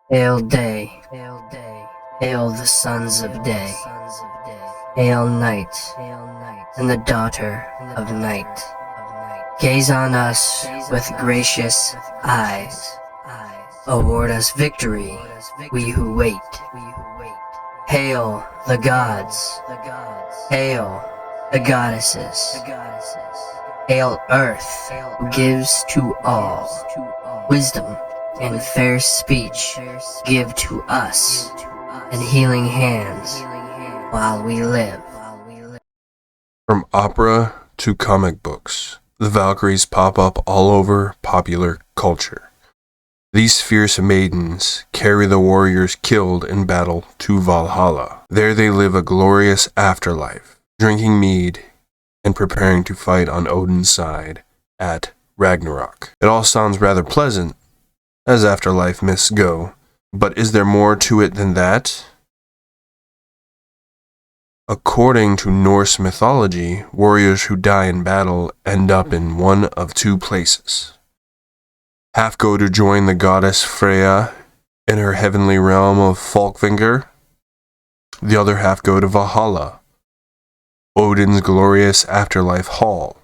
Hail day, hail the sons of day, hail night, and the daughter of night. Gaze on us with gracious eyes, award us victory, we who wait. Hail the gods, hail the goddesses, hail earth, who gives to all wisdom and fair speech. Give to us, and healing hands while we live. From opera to comic books, the Valkyries pop up all over popular culture. These fierce maidens carry the warriors killed in battle to Valhalla. There they live a glorious afterlife, drinking mead and preparing to fight on Odin's side at Ragnarok. It all sounds rather pleasant, as afterlife myths go, but is there more to it than that? According to Norse mythology, warriors who die in battle end up in one of two places. Half go to join the goddess Freya in her heavenly realm of Falkvingar. The other half go to Valhalla, Odin's glorious afterlife hall.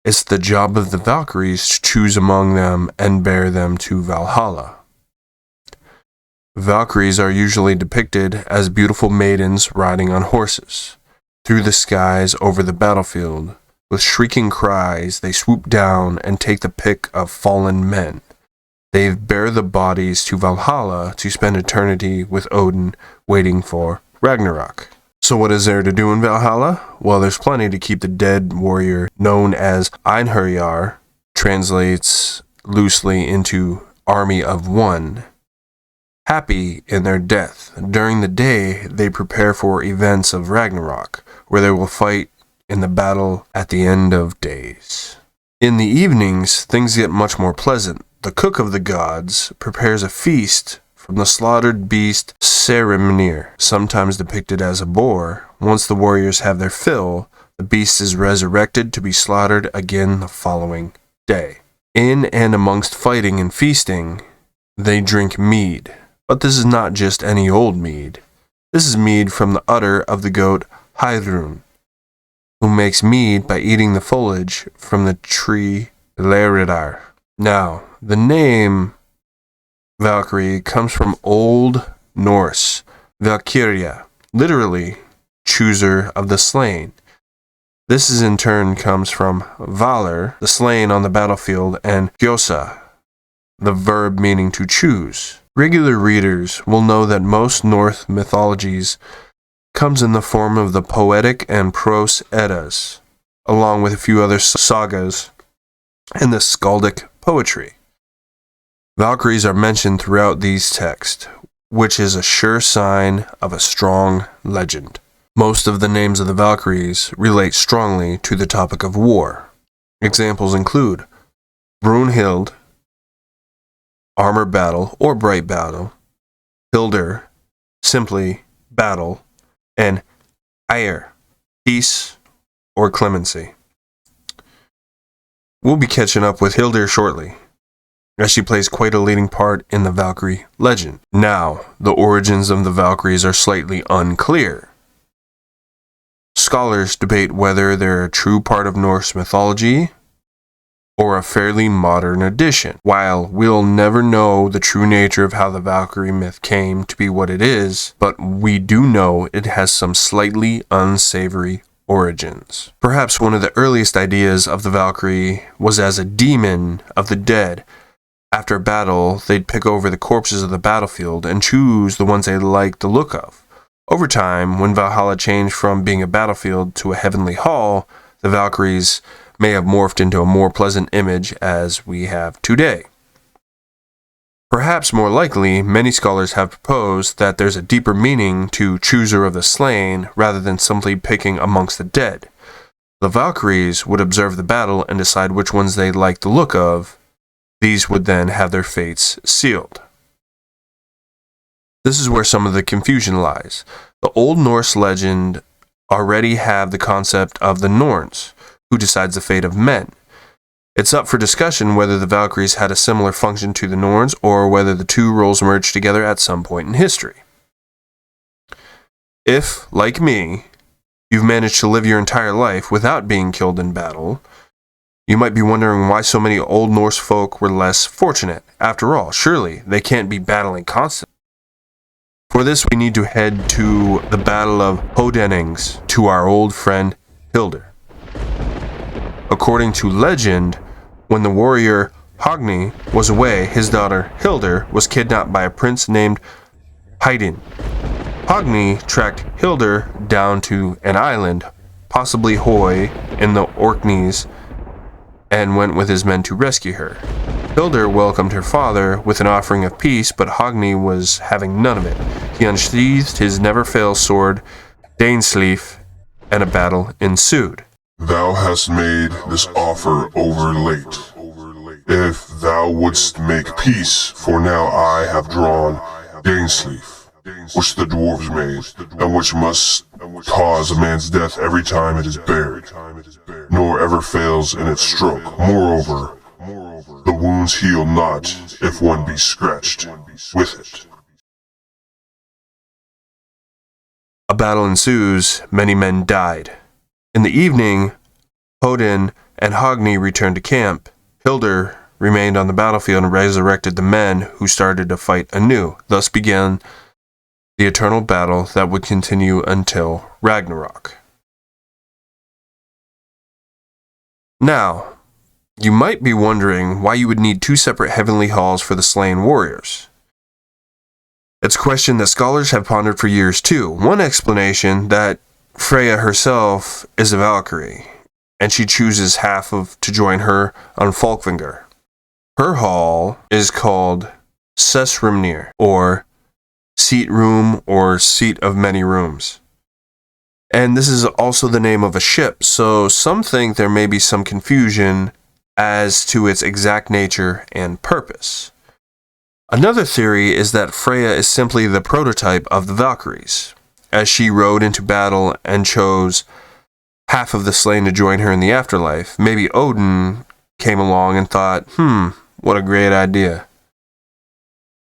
It's the job of the Valkyries to choose among them and bear them to Valhalla. Valkyries are usually depicted as beautiful maidens riding on horses through the skies over the battlefield. With shrieking cries, they swoop down and take the pick of fallen men. They bear the bodies to Valhalla to spend eternity with Odin, waiting for Ragnarok. So what is there to do in Valhalla? Well, there's plenty to keep the dead warrior, known as Einherjar, translates loosely into Army of One, happy in their death. During the day, they prepare for events of Ragnarok, where they will fight in the battle at the end of days. In the evenings, things get much more pleasant. The cook of the gods prepares a feast from the slaughtered beast Saehrimnir, sometimes depicted as a boar. Once the warriors have their fill, the beast is resurrected to be slaughtered again the following day. In and amongst fighting and feasting, they drink mead. But this is not just any old mead. This is mead from the udder of the goat Heidrun, who makes mead by eating the foliage from the tree Leiridar. Now, the name Valkyrie comes from Old Norse Valkyria, literally chooser of the slain. This is in turn comes from Valr, the slain on the battlefield, and Gjosa, the verb meaning to choose. Regular readers will know that most Norse mythologies comes in the form of the poetic and prose Eddas, along with a few other sagas and the skaldic poetry. Valkyries are mentioned throughout these texts, which is a sure sign of a strong legend. Most of the names of the Valkyries relate strongly to the topic of war. Examples include Brunhild, armor battle or bright battle, Hildur, simply battle, and Eir, peace or clemency. We'll be catching up with Hildur shortly, as she plays quite a leading part in the Valkyrie legend. Now, the origins of the Valkyries are slightly unclear. Scholars debate whether they're a true part of Norse mythology or a fairly modern addition. While we'll never know the true nature of how the Valkyrie myth came to be what it is, but we do know it has some slightly unsavory origins. Perhaps one of the earliest ideas of the Valkyrie was as a demon of the dead. After a battle, they'd pick over the corpses of the battlefield and choose the ones they liked the look of. Over time, when Valhalla changed from being a battlefield to a heavenly hall, the Valkyries may have morphed into a more pleasant image as we have today. Perhaps more likely, many scholars have proposed that there's a deeper meaning to chooser of the slain rather than simply picking amongst the dead. The Valkyries would observe the battle and decide which ones they liked the look of. These would then have their fates sealed. This is where some of the confusion lies. The Old Norse legend already have the concept of the Norns, who decides the fate of men. It's up for discussion whether the Valkyries had a similar function to the Norns or whether the two roles merged together at some point in history. If, like me, you've managed to live your entire life without being killed in battle, you might be wondering why so many Old Norse folk were less fortunate. After all, surely they can't be battling constantly. For this, we need to head to the Battle of Hodennings to our old friend Hildir. According to legend, when the warrior Hogni was away, his daughter Hildir was kidnapped by a prince named Haidin. Hogni tracked Hildir down to an island, possibly Hoy, in the Orkneys, and went with his men to rescue her. Hildir welcomed her father with an offering of peace, but Hogni was having none of it. He unsheathed his never-fail sword, Dainsleif, and a battle ensued. Thou hast made this offer over late. If thou wouldst make peace, for now I have drawn Dainsleif, which the dwarves made, and which must cause a man's death every time it is bared, nor ever fails in its stroke. Moreover, the wounds heal not if one be scratched with it. A battle ensues, many men died. In the evening, Hodin and Hogni returned to camp. Hildir remained on the battlefield and resurrected the men who started to fight anew. Thus began the eternal battle that would continue until Ragnarok. Now, you might be wondering why you would need two separate heavenly halls for the slain warriors. It's a question that scholars have pondered for years too. One explanation that Freya herself is a Valkyrie, and she chooses to join her on Falkvingar. Her hall is called Sessrimnir, or Seat Room, or Seat of Many Rooms. And this is also the name of a ship, so some think there may be some confusion as to its exact nature and purpose. Another theory is that Freya is simply the prototype of the Valkyries, as she rode into battle and chose half of the slain to join her in the afterlife. Maybe Odin came along and thought, what a great idea.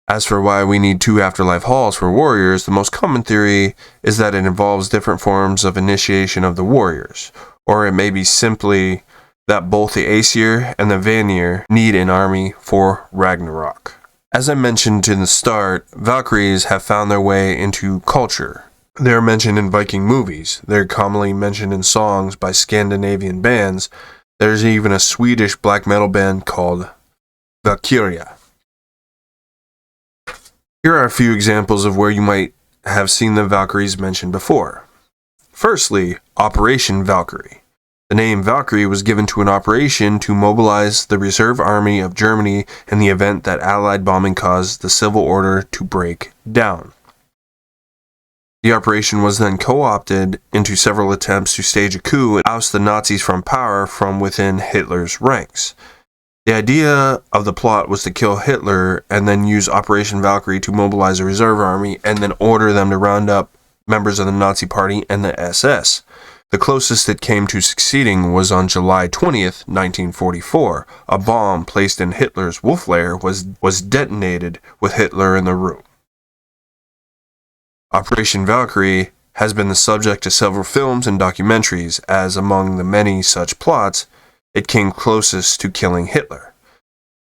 As for why we need two afterlife halls for warriors, the most common theory is that it involves different forms of initiation of the warriors, or it may be simply that both the Aesir and the Vanir need an army for Ragnarok. As I mentioned in the start, Valkyries have found their way into culture. They are mentioned in Viking movies. They're commonly mentioned in songs by Scandinavian bands. There's even a Swedish black metal band called Valkyrie. Here are a few examples of where you might have seen the Valkyries mentioned before. Firstly, Operation Valkyrie. The name Valkyrie was given to an operation to mobilize the reserve army of Germany in the event that Allied bombing caused the civil order to break down. The operation was then co-opted into several attempts to stage a coup and oust the Nazis from power from within Hitler's ranks. The idea of the plot was to kill Hitler and then use Operation Valkyrie to mobilize a reserve army and then order them to round up members of the Nazi Party and the SS. The closest it came to succeeding was on July 20th, 1944. A bomb placed in Hitler's wolf lair was detonated with Hitler in the room. Operation Valkyrie has been the subject of several films and documentaries, as among the many such plots, it came closest to killing Hitler.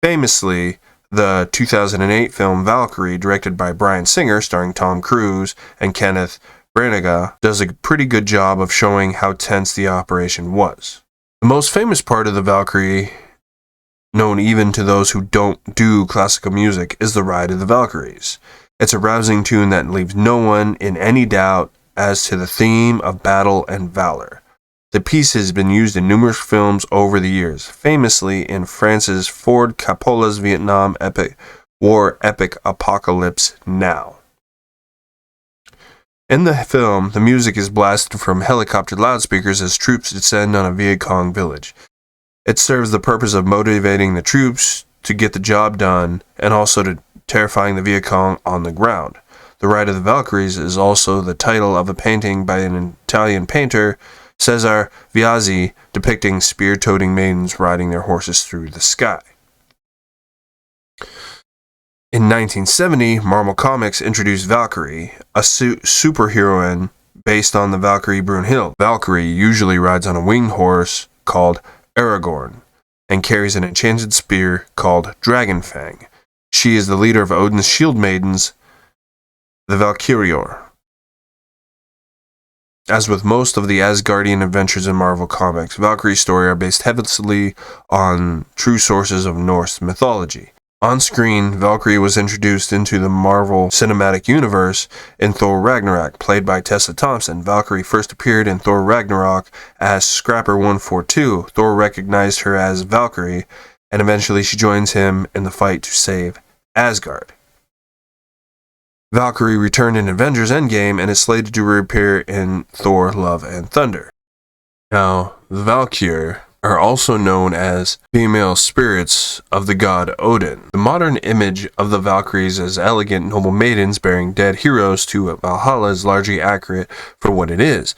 Famously, the 2008 film Valkyrie, directed by Bryan Singer, starring Tom Cruise and Kenneth Branagh, does a pretty good job of showing how tense the operation was. The most famous part of the Valkyrie, known even to those who don't do classical music, is the Ride of the Valkyries. It's a rousing tune that leaves no one in any doubt as to the theme of battle and valor. The piece has been used in numerous films over the years, famously in Francis Ford Coppola's Vietnam war epic Apocalypse Now. In the film, the music is blasted from helicopter loudspeakers as troops descend on a Viet Cong village. It serves the purpose of motivating the troops to get the job done and also to terrifying the Viet Cong on the ground. The Ride of the Valkyries is also the title of a painting by an Italian painter Cesar Viazzi depicting spear-toting maidens riding their horses through the sky. In 1970, Marvel Comics introduced Valkyrie, a superheroine based on the Valkyrie Brunhild. Valkyrie usually rides on a winged horse called Aragorn and carries an enchanted spear called Dragonfang. She is the leader of Odin's shield maidens, the Valkyrior. As with most of the Asgardian adventures in Marvel Comics, Valkyrie's story are based heavily on true sources of Norse mythology. On screen, Valkyrie was introduced into the Marvel Cinematic Universe in Thor Ragnarok, played by Tessa Thompson. Valkyrie first appeared in Thor Ragnarok as Scrapper 142. Thor recognized her as Valkyrie, and eventually she joins him in the fight to save Asgard. Valkyrie returned in Avengers Endgame and is slated to reappear in Thor Love and Thunder. Now, the Valkyrie are also known as female spirits of the god Odin. The modern image of the Valkyries as elegant, noble maidens bearing dead heroes to Valhalla is largely accurate for what it is,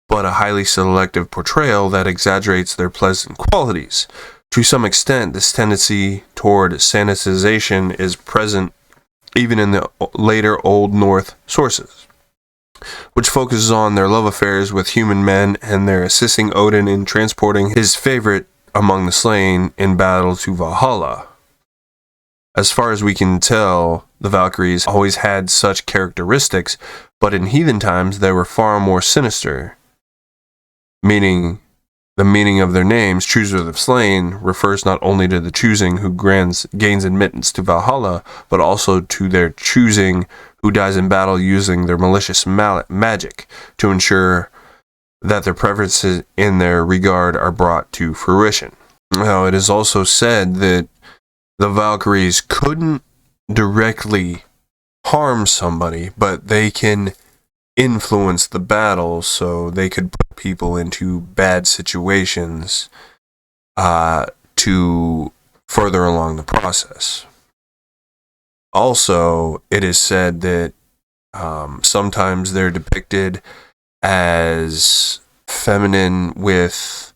but a highly selective portrayal that exaggerates their pleasant qualities. To some extent, this tendency toward sanitization is present even in the later Old Norse sources, which focuses on their love affairs with human men and their assisting Odin in transporting his favorite among the slain in battle to Valhalla. As far as we can tell, the Valkyries always had such characteristics, but in heathen times they were far more sinister, meaning the meaning of their names, Choosers of Slain, refers not only to the choosing who gains admittance to Valhalla, but also to their choosing who dies in battle using their malicious magic to ensure that their preferences in their regard are brought to fruition. Now, it is also said that the Valkyries couldn't directly harm somebody, but they can influence the battle, so they could put people into bad situations to further along the process. Also, it is said that sometimes they're depicted as feminine with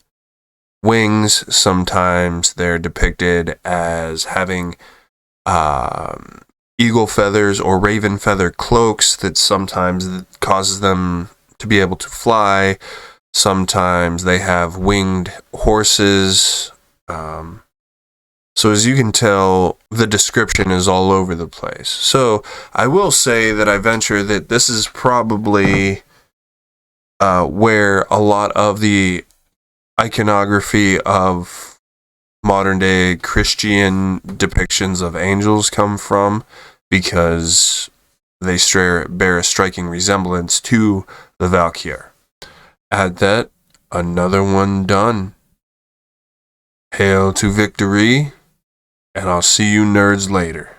wings. Sometimes they're depicted as having eagle feathers or raven feather cloaks that sometimes causes them to be able to fly. Sometimes they have winged horses. So as you can tell, the description is all over the place. So I will say that I venture that this is probably where a lot of the iconography of modern day Christian depictions of angels come from, because they bear a striking resemblance to the Valkyrie. At that, another one done. Hail to victory, and I'll see you nerds later.